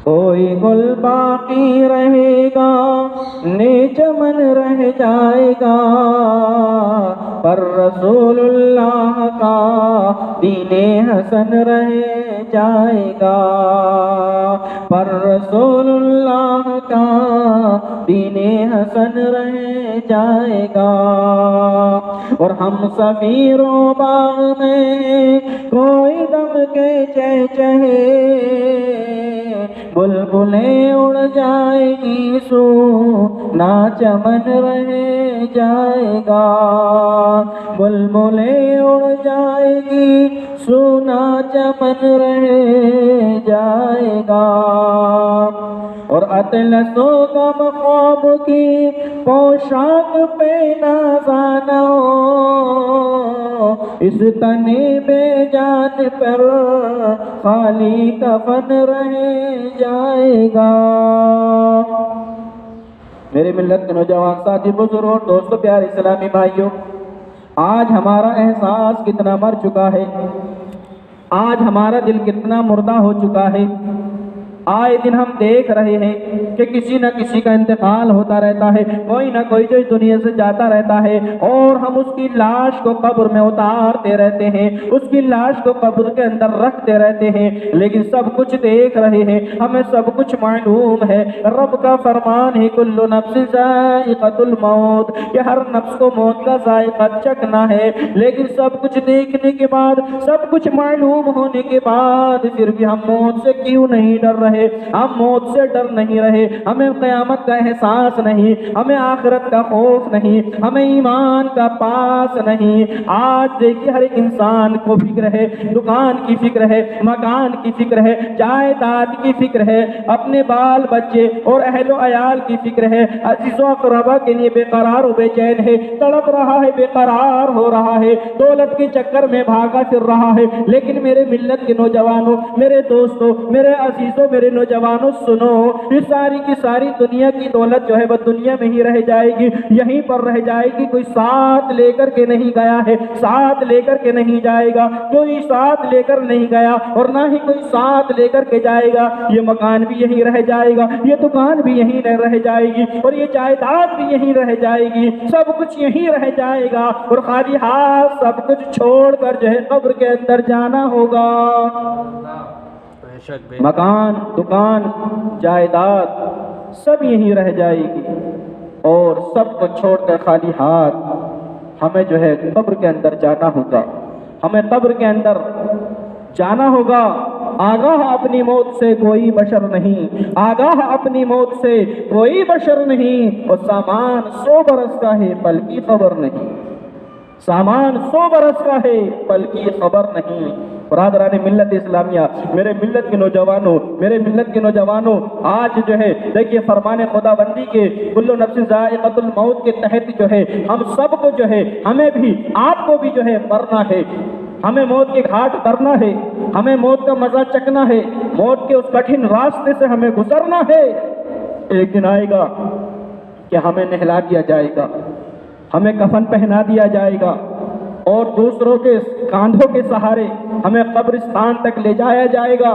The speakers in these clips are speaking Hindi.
कोई गुल बाकी रहेगा, ने चमन रह जाएगा, पर रसूलुल्लाह का दीने हसन रह जाएगा, पर रसूलुल्लाह का दीने हसन रह जाएगा। और हम सफीरों बाग में कोई दम के चहचहे, बुलबुलें उड़ जाएगी सूना चमन रह जाएगा, बुलबुलें उड़ जाएगी सूना चमन रह जाएगा। और अतलसो गम ख्वाब की पोशाक पे नाज़ाना हो, इस तने बेजान पर खाली कफन रह जाएगा। मेरे मिल्लत के नौजवान साथी, बुजुर्ग और दोस्तों, प्यारे इस्लामी भाइयों, आज हमारा एहसास कितना मर चुका है, आज हमारा दिल कितना मुर्दा हो चुका है। आए दिन हम देख रहे हैं कि किसी न किसी का इंतकाल होता रहता है, कोई ना कोई जो इस दुनिया से जाता रहता है, और हम उसकी लाश को कब्र में उतारते रहते हैं, उसकी लाश को कब्र के अंदर रखते रहते हैं। लेकिन सब कुछ देख रहे हैं, हमें सब कुछ मालूम है। रब का फरमान है, कुल्लु नफ्सिन ज़ाइक़तुल मौत, कि हर नफ्स को मौत का जायका चखना है। लेकिन सब कुछ देखने के बाद, सब कुछ मालूम होने के बाद, फिर भी हम मौत से क्यों नहीं डर रहे? हम मौत से डर नहीं रहे, हमें क़यामत का एहसास नहीं, हमें आखिरत का खौफ नहीं, हमें ईमान का पास नहीं। आज देखिए, हर एक इंसान को फिक्र है, दुकान की फिक्र है, मकान की फिक्र है, जायदाद की फिक्र है, अपने बाल बच्चे और अहलो अयाल की फिक्र है, अज़ीज़ो अक़रबा के लिए बेकरार बेचैन है, तड़प रहा है, बेकरार हो रहा है, दौलत के चक्कर में भागा फिर रहा है। लेकिन मेरे मिल्लत के नौजवानों, मेरे दोस्तों, मेरे अजीजों, मेरे नौजवानों, सुनो, ये सारी की सारी दुनिया की दौलत जो है वह दुनिया में ही रह जाएगी, यहीं पर रह जाएगी। कोई साथ लेकर के नहीं गया है, साथ लेकर के नहीं जाएगा, कोई साथ लेकर नहीं गया और ना ही कोई साथ लेकर के जाएगा। ये मकान भी यहीं रह जाएगा, ये दुकान भी यहीं रह जाएगी, और ये जायदाद भी यहीं रह जाएगी, सब कुछ यहीं रह जाएगा। और खाली हाथ सब कुछ छोड़कर जो है कब्र के अंदर जाना होगा। मकान, दुकान, जायदाद सब यहीं रह जाएगी, और सब को छोड़कर खाली हाथ हमें जो है कब्र के अंदर जाना होगा। हमें कब्र के अंदर जाना होगा। आगाह अपनी मौत से कोई बशर नहीं, आगाह अपनी मौत से कोई बशर नहीं। और सामान 100 बरस का है, पल की खबर नहीं, सामान 100 बरस का है, पल की खबर नहीं। बरादराने मिल्लत इस्लामिया, मेरे मिल्लत के नौजवानों, मेरे मिल्लत के नौजवानों, आज जो है देखिए फरमाने खुदाबंदी के कुल्लु नफ्सिन ज़ाइक़तुल मौत के तहत जो है हम सबको जो है, हमें भी आपको भी जो है मरना है, हमें मौत के घाट उतरना है, हमें मौत का मजा चखना है, मौत के उस कठिन रास्ते से हमें गुजरना है। एक दिन आएगा कि हमें नहला दिया जाएगा, हमें कफन पहना दिया जाएगा, और दूसरों के कांधों के सहारे हमें कब्रिस्तान तक ले जाया जाएगा,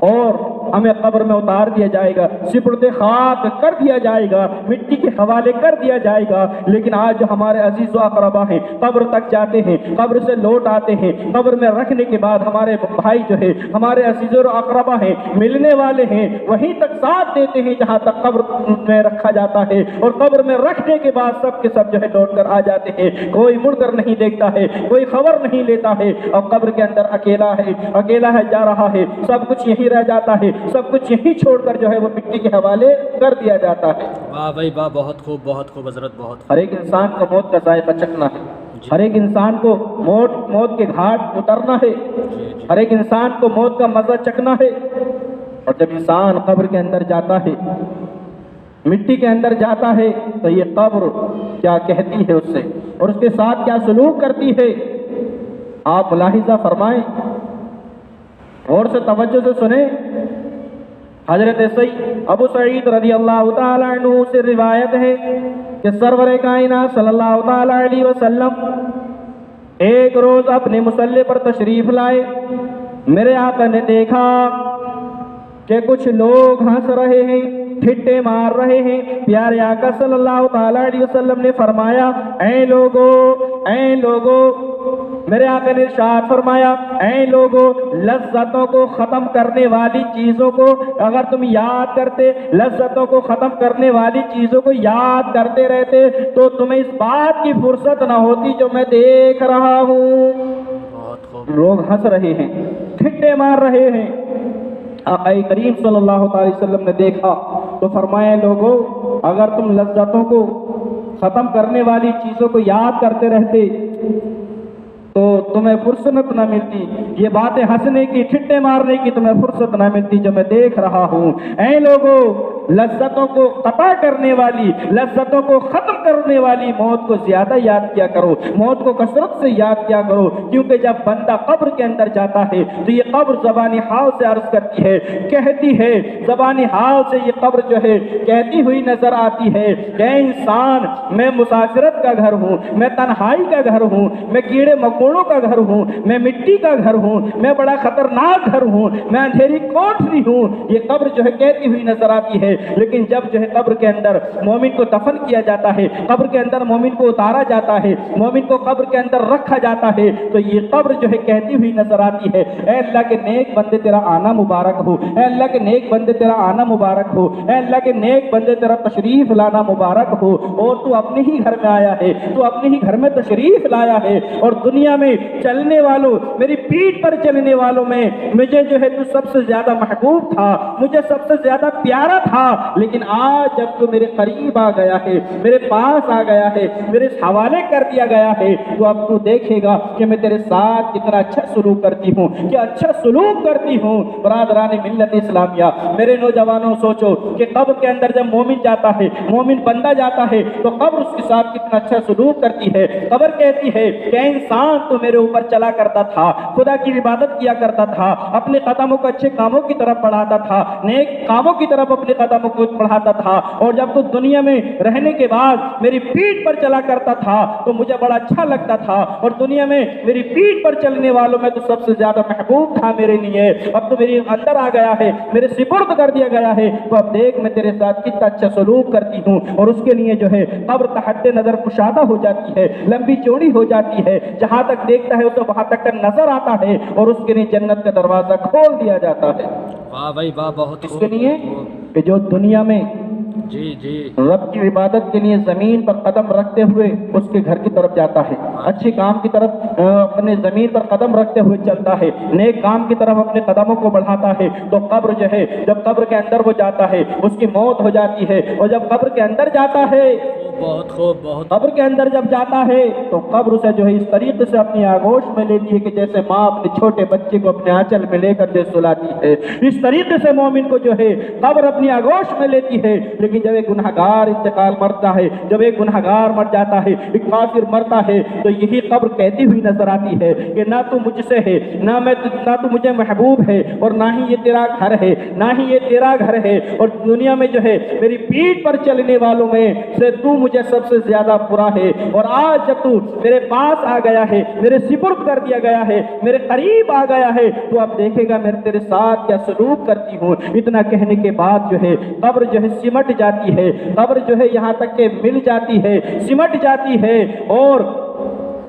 और हमें कब्र में उतार दिया जाएगा, सिपुर्दे खाक कर दिया जाएगा, मिट्टी के हवाले कर दिया जाएगा। लेकिन आज जो हमारे अजीज़ व अक़रबा हैं, कब्र तक जाते हैं, कब्र से लौट आते हैं, कब्र में रखने के बाद हमारे भाई जो है, हमारे अजीज़ व अक़रबा हैं, मिलने वाले हैं, वहीं तक साथ देते हैं जहाँ तक कब्र में रखा जाता है, और कब्र में रखने के बाद सब के सब जो है लौट कर आ जाते हैं। कोई मुड़कर नहीं देखता है, कोई खबर नहीं लेता है, और कब्र के अंदर अकेला है, अकेला है, जा रहा है, सब कुछ यहीं रह जाता है, सब कुछ यहीं छोड़कर जो है वो मिट्टी के हवाले कर दिया जाता है। वाह भाई वाह, बहुत खूब हजरत, बहुत। हर एक इंसान को मौत का जायका चखना है, हर एक इंसान को मौत के घाट उतरना है, हर एक इंसान को मौत का मजा चखना है। और जब इंसान कब्र के अंदर जाता है, मिट्टी के अंदर जाता है, तो ये कब्र क्या कहती है उससे, और उसके साथ क्या सलूक करती है, आप मुलाहिजा फरमाएं, और से तवज्जो से सुने। हजरत सईद अबू सईद रज़ियल्लाहु ताला अन्हु से रिवायत है कि सरवर कायनात सल्लल्लाहु ताला अलैहि वसल्लम एक रोज अपने मुसल्ले पर तशरीफ लाए। मेरे आका ने देखा कि कुछ लोग हंस रहे हैं, ठिट्ठे मार रहे हैं। प्यारे आका सल्लल्लाहु ताला अलैहि वसल्लम ने फरमाया, ऐ लोगो, मेरे आका ने इरशाद फरमाया, ऐ लोगो, लज्जतों को खत्म करने वाली चीजों को अगर तुम याद करते, लज्जतों को खत्म करने वाली चीजों को याद करते रहते तो तुम्हें इस बात की फुर्सत ना होती जो मैं देख रहा हूँ। बहुत खूब। लोग हंस रहे हैं, ठिट्ठे मार रहे हैं। आका करीम सल्लल्लाहु अलैहि वसल्लम ने देखा तो फरमाया, लोगों, अगर तुम लज्जतों को खत्म करने वाली चीजों को याद करते रहते तो तुम्हें फुर्सत न मिलती, ये बातें हंसने की, ठिट्ठे मारने की तुम्हें फुर्सत न मिलती जो मैं देख रहा हूँ। ऐ लोगों, लज्जतों को कता करने वाली, लज्जतों को खत्म करने वाली मौत को ज्यादा याद किया करो, मौत को कसरत से याद किया करो, क्योंकि जब बंदा कब्र के अंदर जाता है तो ये कब्र ज़बानी हाल से अर्ज करती है, कहती है, ज़बानी हाल से ये कब्र जो है कहती हुई नजर आती है कि इंसान, मैं मुसाफिरत का घर हूँ, मैं तन्हाई का घर हूँ, मैं कीड़े मकोड़ों का घर हूँ, मैं मिट्टी का घर हूँ, मैं बड़ा खतरनाक घर हूँ, मैं अंधेरी कोठरी हूँ। ये कब्र जो है कहती हुई नजर आती है। लेकिन जब जो है कब्र के अंदर मोमिन को दफन किया जाता है, कब्र के अंदर मोमिन को उतारा जाता है, मोमिन को कब्र के अंदर रखा जाता है, तो ये कब्र जो है कहती हुई नजर आती है, ऐ अल्लाह के नेक बंदे तेरा आना मुबारक हो, ऐ अल्लाह के नेक बंदे तेरा आना मुबारक हो, ऐ अल्लाह के नेक बंदे तेरा तशरीफ लाना मुबारक हो। और तू अपने ही घर में आया है, तू अपने ही घर में तशरीफ लाया है, और दुनिया में चलने वालों, मेरी पीठ पर चलने वालों में मुझे जो है तू सबसे ज्यादा महबूब था, मुझे सबसे ज्यादा प्यारा था। लेकिन आज जब तू मेरे करीब आ गया है, मेरे पास आ गया है, मेरे हवाले कर दिया गया है, तो अब तू देखेगा कि मैं तेरे साथ कितना अच्छा सलूक करती हूँ, क्या अच्छा सलूक करती हूँ। बरादरान मिल्लत इस्लामिया, मेरे नौजवानों, सोचो कि कब्र के अंदर जब मोमिन जाता है, मोमिन बंदा जाता है, तो कब्र उसके साथ कितना अच्छा सलूक करती है। कब्र कहती है कि इंसान तो मेरे ऊपर चला करता था, खुदा की इबादत किया करता था, अपने कदमों को अच्छे कामों की तरफ बढ़ाता था, नेक कामों की तरफ अपने कदमों को बढ़ाता था, और जब तो दुनिया में रहने के बाद मेरी पीठ पर चला करता था तो मुझे बड़ा अच्छा लगता था, और दुनिया में मेरी पीठ पर चलने वालों में तो सबसे ज्यादा महबूब था मेरे लिए। अब तो मेरे अंदर आ गया है, मेरे सिपुर्द कर दिया गया है, तो अब देख मैं तेरे साथ कितना अच्छा सलूक करती हूँ। और उसके लिए जो है कब्र तहद्दे नजर कुशादा हो जाती है, लंबी चौड़ी हो जाती है, जहां तक देखता है उसे वहां तक का नजर आता है, और उसके लिए जन्नत का दरवाजा खोल दिया जाता है। वाह भाई वाह, बहुत इसके खूब। लिए कि जो दुनिया में जी जी। रब की इबादत के लिए जमीन पर कदम रखते हुए उसके घर की तरफ जाता है, अच्छे काम की तरफ अपने जमीन पर कदम रखते हुए चलता है, नेक काम की तरफ अपने कदमों को बढ़ाता है, तो कब्र जो है, जब कब्र के अंदर वो जाता है उसकी मौत हो जाती है। और जब कब्र के अंदर जाता है, बहुत खूब, बहुत। कब्र के अंदर जब जाता है तो कब्र उसे जो है इस तरीके से अपनी आगोश में लेती है कि जैसे माँ अपने छोटे बच्चे को अपने आंचल में लेकर जो सुलाती है, इस तरीके से मोमिन को जो है कब्र अपनी आगोश में लेती है। लेकिन जब एक गुनहगार इंतकाल मरता है, जब एक गुनहगार मर जाता है, एक काफिर मरता है, तो यही कब्र कहती हुई नजर आती है कि ना तू मुझसे है, ना तू मुझे महबूब है, और ना ही ये तेरा घर है, ना ही ये तेरा घर है, और दुनिया में जो है मेरी पीठ पर चलने वालों में से तू मुझे सबसे ज्यादा बुरा है। और आज जब तू मेरे पास आ गया है, मेरे सिपुर्द कर दिया गया है, मेरे करीब आ गया है, तो अब देखेगा मैं तेरे साथ क्या सलूक करती हूँ। इतना कहने के बाद जो है कब्र जो है सिमट जाती है, कब्र जो है यहाँ तक के मिल जाती है, सिमट जाती है, और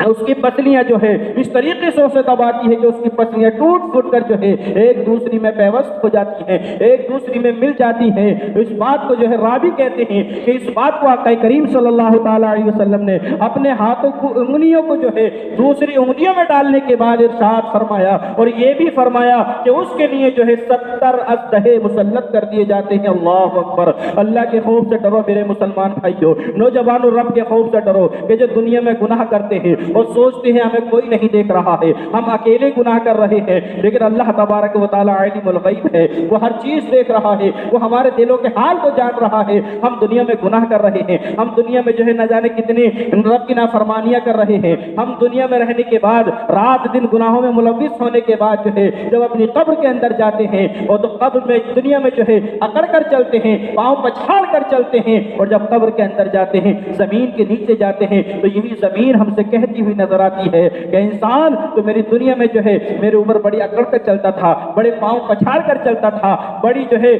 उसकी पसलियां जो है इस तरीके से उसे दबाती है कि उसकी पसलियां टूट फूट कर जो है एक दूसरी में पेवस्त हो जाती है, एक दूसरी में मिल जाती है। इस बात को जो है रावी कहते हैं कि इस बात को आका करीम सल्लल्लाहु ताला अलैहि वसल्लम ने अपने हाथों को, उंगलियों को जो है दूसरी उंगलियों में डालने के बाद इरशाद फरमाया, और ये भी फरमाया कि उसके लिए जो है 70 अज़दहे मुसल्लत कर दिए जाते हैं। अल्लाह अकबर। अल्लाह के खौफ से डरो मेरे मुसलमान भाइयों, नौजवानों, रब के खौफ से डरो कि जो दुनिया में गुनाह करते हैं और सोचते हैं हमें कोई नहीं देख रहा है, हम अकेले गुनाह कर रहे हैं, लेकिन अल्लाह तबारक व तआला आलिमुल गैब है, वो हर चीज देख रहा है, वो हमारे दिलों के हाल को जान रहा है। हम दुनिया में गुनाह कर रहे हैं, हम दुनिया में जो है न जाने कितनी रब की नाफरमानियां कर रहे हैं, हम दुनिया में रहने के बाद रात दिन गुनाहों में मुलविस होने के बाद जो है जब अपनी कब्र के अंदर जाते हैं, और तो कब्र में दुनिया में जो है अकड़ कर चलते हैं, पाँव पछाड़ कर चलते हैं, और जब कब्र के अंदर जाते हैं, जमीन के नीचे जाते हैं, तो यही जमीन हमसे कहती हुई नजर आती है कि इंसान तो मेरी दुनिया में जो है मेरे ऊपर बड़ी अकड़ कर चलता था, बड़े पांव पछाड़ कर चलता था, बड़ी जो है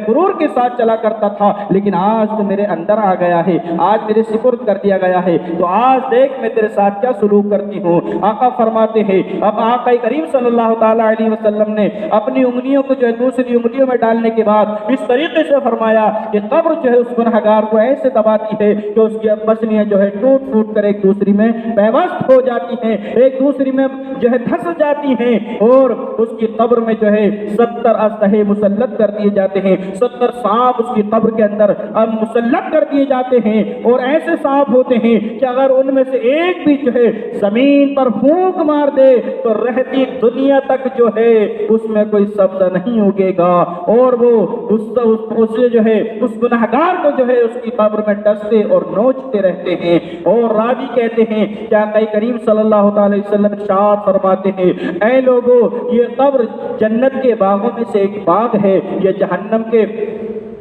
गुरूर के साथ चला करता था, लेकिन आज तो मेरे अंदर आ गया है, आज मेरे सुपुर्द कर दिया गया है, तो आज देख मैं तेरे साथ क्या सलूक करती हूँ। आका फरमाते हैं, अब आका करीम सल्लल्लाहु ताला अलैहि वसल्लम ने अपनी उंगलियों को जो है दूसरी उंगलियों में डालने के बाद इस तरीके से फरमाया कि कब्र जो है उस गुनहगार को ऐसे दबाती है कि उसकी पसलियां जो है टूट फूट कर एक दूसरी में पैवस्त हो जाती हैं, एक दूसरी में जो है धंस जाती हैं, और उसकी कब्र में जो है 70 अस्तहे मुसल्लत कर दिए जाते हैं, 70 सांप उसकी कब्र के अंदर अब मुसल्लत कर दिए जाते हैं। और ऐसे सांप होते हैं कि अगर उनमें से एक भी जो है जमीन पर फूंक मार दे तो रहती दुनिया तक जो है उसमें कोई सब्जा नहीं उगेगा, और वो उससे जो है उस गुनहगार को जो है उसकी कब्र में डसते और नोचते रहते हैं। और रावी कहते हैं क्या करीम सल्लल्लाहु अलैहि वसल्लम इरशाद फरमाते हैं, ऐ लोगों ये कब्र जन्नत के बागों में से एक बाग है, ये जहन्नम के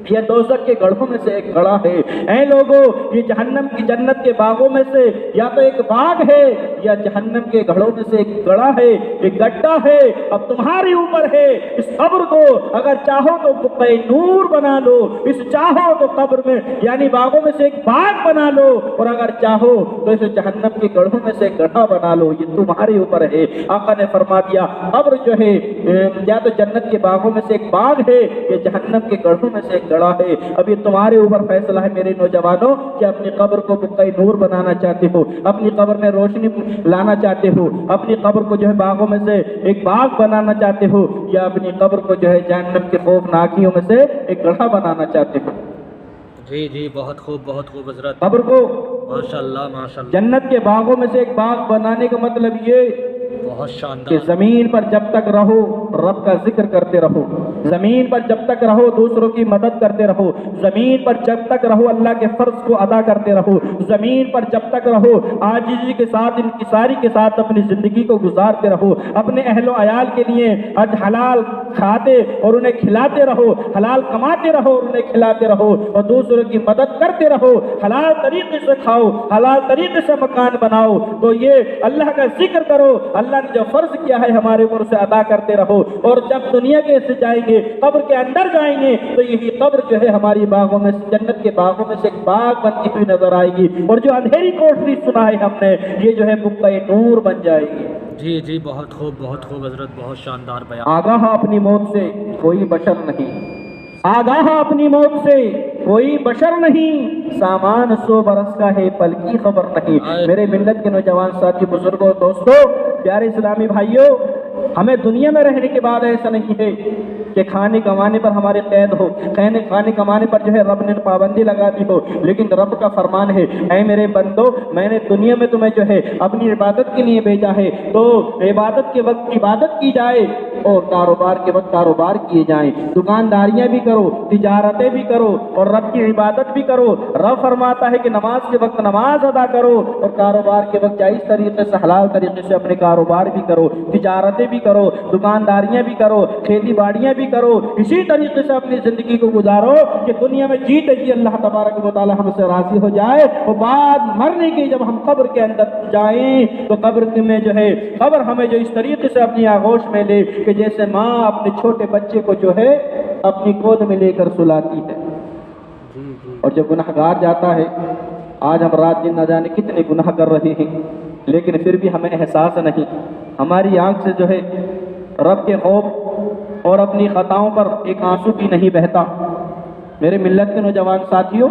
यह दोज़ख के गढ़ों में से एक गढ़ा है। ऐ लोगों ये जहन्नम की जन्नत के बागों में से या तो एक बाग है या जहन्नम के गढ़ों में से एक गढ़ा है, एक गड्ढा है। अब तुम्हारे ऊपर है, इस कब्र को अगर चाहो तो बुक़्क़े नूर बना लो, इस चाहो तो कब्र में यानी बागों में से एक बाग बना लो, और अगर चाहो तो इस जहन्नम के गढ़ों में से एक गड्ढा बना लो, ये तुम्हारे ऊपर है। आका ने फरमा दिया कब्र जो है या तो जन्नत के बागों में से एक बाग है या जहन्नम के गढ़ों में से एक गढ़ा है। अब ये तुम्हारे ऊपर फैसला है मेरे नौजवानों कि अपनी कब्र को बुक़्क़े नूर बनाना चाहते हो, अपनी कब्र में रोशनी लाना चाहते हो, अपनी कब्र को जो है बागों में से एक बाग बनाना चाहते हो, या अपनी कब्र को जो है जहन्नम के खौफनाकियों में से एक गड्ढा बनाना चाहते हो। जी जी बहुत खूब हजरत। कब्र को माशाल्लाह माशाल्लाह जन्नत के बागों में से एक बाग बनाने का मतलब ये बहुत कि शानदार। जमीन पर जब तक रहो रब का जिक्र करते रहो, जमीन पर जब तक रहो दूसरों की मदद करते रहो, जमीन पर जब तक रहो अल्लाह के फर्ज को अदा करते रहो, जमीन पर जब तक रहो आजिज़ी के साथ इंकिसारी के साथ अपनी जिंदगी को गुजारते रहो, अपने अहलो अयाल के लिए आज हलाल खाते और उन्हें खिलाते रहो, हलाल कमाते रहो और उन्हें खिलाते रहो, और दूसरों की मदद करते रहो, हलाल तरीके से खाओ, हलाल तरीके से मकान बनाओ, तो ये अल्लाह का जिक्र करो, अल्लाह ने जो फर्ज किया है हमारे ऊपर उसे अदा करते रहो। और जब दुनिया के से जाएंगे कब्र के अंदर जाएंगे तो यही कब्र जो है हमारी बागों में जन्नत के बागों में से एक बाग बनती हुई नजर आएगी, और जो अंधेरी कोठरी सुना है हमने ये जो है बुक़्क़े नूर बन जाएगी। जी जी बहुत खूब हजरत, बहुत शानदार बयान। आगाह अपनी मौत से कोई बशर नहीं, आगाह अपनी मौत से कोई बशर नहीं, सामान 100 बरस का है पल की खबर नहीं। मेरे मिल्लत के नौजवान साथी बुजुर्गों दोस्तों प्यारे इस्लामी भाइयों, हमें दुनिया में रहने के बाद ऐसा नहीं है कि खाने कमाने पर हमारे कैद हो, खाने कमाने पर जो है रब ने पाबंदी लगा दी हो, लेकिन रब का फरमान है ऐ मेरे बंदो मैंने दुनिया में तुम्हें जो है अपनी इबादत के लिए भेजा है, तो इबादत के वक्त इबादत की जाए और कारोबार के वक्त कारोबार किए जाएं, दुकानदारियां भी करो, तिजारतें भी करो और रब की इबादत भी करो। रब फरमाता है कि नमाज के वक्त नमाज अदा करो और कारोबार के वक्त जायज़ तरीके से हलाल तरीके से अपने कारोबार भी करो, तिजारतें भी करो, दुकानदारियां भी करो, खेती बाड़ियां भी करो, इसी तरीके से अपनी जिंदगी को गुजारो कि दुनिया में जीते जी अल्लाह तबारक व तआला हमसे राजी हो जाए, और बाद मरने की जब हम कब्र के अंदर जाएं तो कब्र में जो है कब्र हमें जो इस तरीके से अपनी आगोश में ले कि जैसे माँ अपने छोटे बच्चे को जो है अपनी गोद में लेकर सुलाती है। और जब गुनहगार जाता है, आज हम रात दिन न जाने कितने गुनाह कर रहे हैं, लेकिन फिर भी हमें एहसास नहीं, हमारी आंख से जो है रब के खौफ और अपनी खताओं पर एक आंसू भी नहीं बहता। मेरे मिल्लत के नौजवान साथियों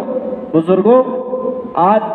बुजुर्गों, आज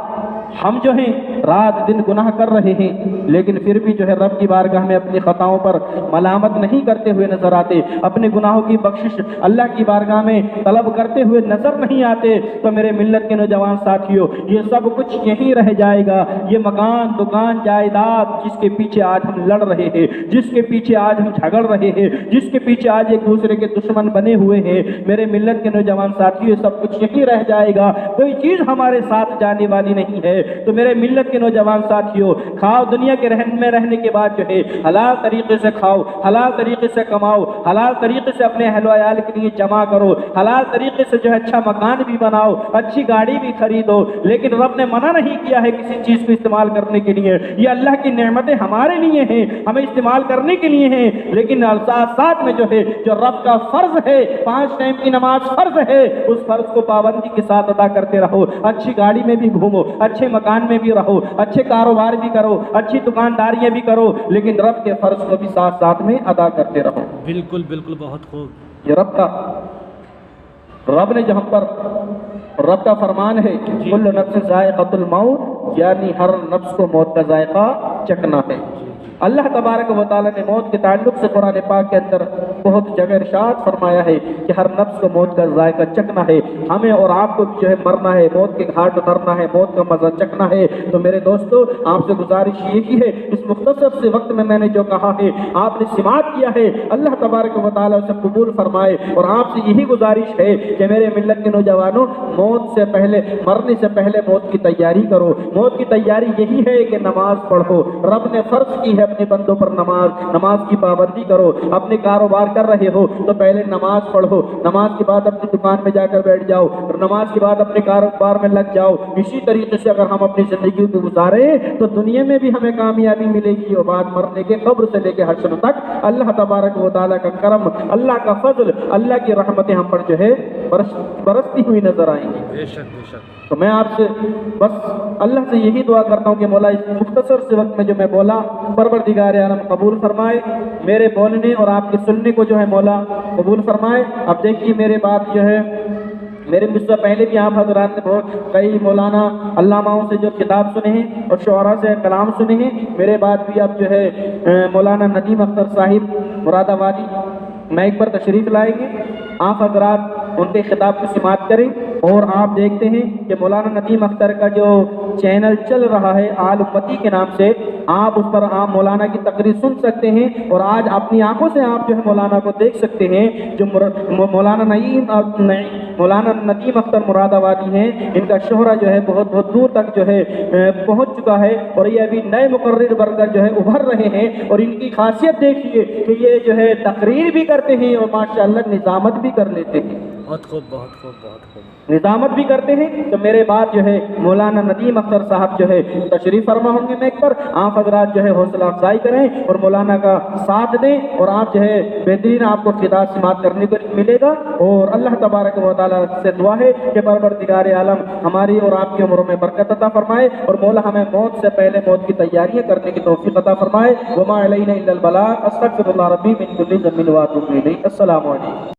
हम जो हैं रात दिन गुनाह कर रहे हैं, लेकिन फिर भी जो है रब की बारगाह में अपनी खताओं पर मलामत नहीं करते हुए नजर आते, अपने गुनाहों की बख्शिश अल्लाह की बारगाह में तलब करते हुए नजर नहीं आते। तो मेरे मिल्लत के नौजवान साथियों, ये सब कुछ यहीं रह जाएगा, ये मकान दुकान जायदाद जिसके पीछे आज हम लड़ रहे हैं, जिसके पीछे आज हम झगड़ रहे हैं, जिसके पीछे आज एक दूसरे के दुश्मन बने हुए हैं, मेरे मिल्लत के नौजवान साथियों, सब कुछ यहीं रह जाएगा, कोई चीज हमारे साथ जाने वाली नहीं है। है। तो मेरे मिल्लत के नौजवान साथियों, खाओ दुनिया के में रहने के बाद जो है हलाल तरीके से खाओ, हलाल तरीके से कमाओ, हलाल तरीके से अपने अहल वयाल के लिए जमा करो, हलाल तरीके से जो है अच्छा मकान भी बनाओ, अच्छी गाड़ी भी खरीदो। लेकिन रब ने मना नहीं किया है किसी चीज को इस्तेमाल करने के लिए। ये अल्लाह की नेमतें हमारे लिए हैं, हमें इस्तेमाल करने के लिए हैं। लेकिन साथ साथ में जो है जो रब का फर्ज है, 5 टाइम की नमाज फर्ज है, उस फर्ज को पाबंदी के साथ अदा करते रहो। अच्छी गाड़ी में भी घूमो, अच्छे मकान में भी रहो, अच्छे कारोबार भी करो, अच्छी दुकानदारियां भी करो, लेकिन रब के फर्ज को भी साथ साथ में अदा करते रहो। बिल्कुल बिल्कुल, बहुत खूब। ये रब ने जो हम पर रब का फरमान है, कुल्लु नफ्सिन ज़ाइक़तुल मौत, यानी हर नफ्स को मौत का जायका चखना है। अल्लाह तबारक व तआला ने मौत के ताल्लुक से कुरान पाक के अंदर बहुत जगह इरशाद फरमाया है कि हर नफ्स को मौत का जायका चखना है। हमें और आपको जो है मरना है, मौत के घाट उतरना है, मौत का मजा चखना है। तो मेरे दोस्तों, आपसे गुजारिश यही है, इस मुख्तसर से वक्त में मैंने जो कहा है, आपने सिमात किया है, अल्लाह तबारक व तआला उसे कबूल फरमाए। और आपसे यही गुजारिश है कि मेरे मिल्लत के नौजवानों, मौत से पहले, मरने से पहले मौत की तैयारी करो। मौत की तैयारी यही है कि नमाज पढ़ो। रब ने फर्ज की है अपने बंदों पर नमाज की पाबंदी करो। अपने कारोबार कर रहे हो तो पहले नमाज पढ़ो, नमाज के बाद अपनी दुकान में जाकर बैठ जाओ, और नमाज के बाद अपने कारोबार में लग जाओ। इसी तरीके से अगर हम अपनी जिंदगी को गुजारे तो दुनिया में भी हमें कामयाबी मिलेगी, और बाद मरने के कब्र से लेकर हश्र तक अल्लाह तबारक व तआला का करम, अल्लाह का फजल, अल्लाह की रहमतें हम पर जो है बरसती हुई नजर आएंगी। बेशक बेशक। तो मैं आपसे बस अल्लाह से यही दुआ करता हूँ कि मौला इस मुख्तसर से वक्त में जो मैं बोला, परवरदिगार आलम कबूल फरमाए। मेरे बोलने और आपके सुनने को जो है मौला कबूल फरमाए। अब देखिए, मेरे बात जो है, मेरे मुझसे पहले भी आप हजरात ने बहुत कई मौलाना अल्लामाओं से जो किताब सुने हैं और शुअरा से कलाम सुने हैं। मेरे बाद भी अब जो है मौलाना नदीम अख्तर साहिब मुरादाबादी माइक पर तशरीफ लाएंगे। आप हजरात उनके खिताब को समाअत करें। और आप देखते हैं कि मौलाना नदीम अख्तर का जो चैनल चल रहा है आल उम्मती के नाम से, आप उस पर आप मौलाना की तकरीर सुन सकते हैं, और आज अपनी आंखों से आप जो है मौलाना को देख सकते हैं। जो मौलाना नदीम अख्तर मुरादाबादी हैं, इनका शोहरा जो है बहुत बहुत दूर तक जो है पहुंच चुका है, और ये अभी नए मुकर्रिर बनकर जो है उभर रहे हैं। और इनकी खासियत देखिए कि ये जो है तकरीर भी करते हैं और माशाअल्लाह निजामत भी कर लेते हैं। बहुत खूब, बहुत खूब, बहुत खूब। निजामत भी करते हैं। तो मेरे बाद जो है मौलाना नदीम अख्तर साहब जो है तशरीफ फरमा होंगे मैक पर। आप हजरात जो है हौसला अफजाई करें और मौलाना का साथ दें, और आप जो है बेहतरीन आपको खिताब समाअत करने को मिलेगा। और अल्लाह तबारक व तआला से दुआ है कि परवरदिगार आलम हमारी और आपकी उम्रों में बरकत अता फरमाए, और मौला हमें मौत से पहले मौत की तैयारियां करने की तौफीक अता फरमाए। वमा अलैना इल्लल बलाग। अस्तगफिरुल्लाह रब्बी मिन कुल्ली ज़म्बिन व अतूबु इलैह। अस्सलामु अलैकुम।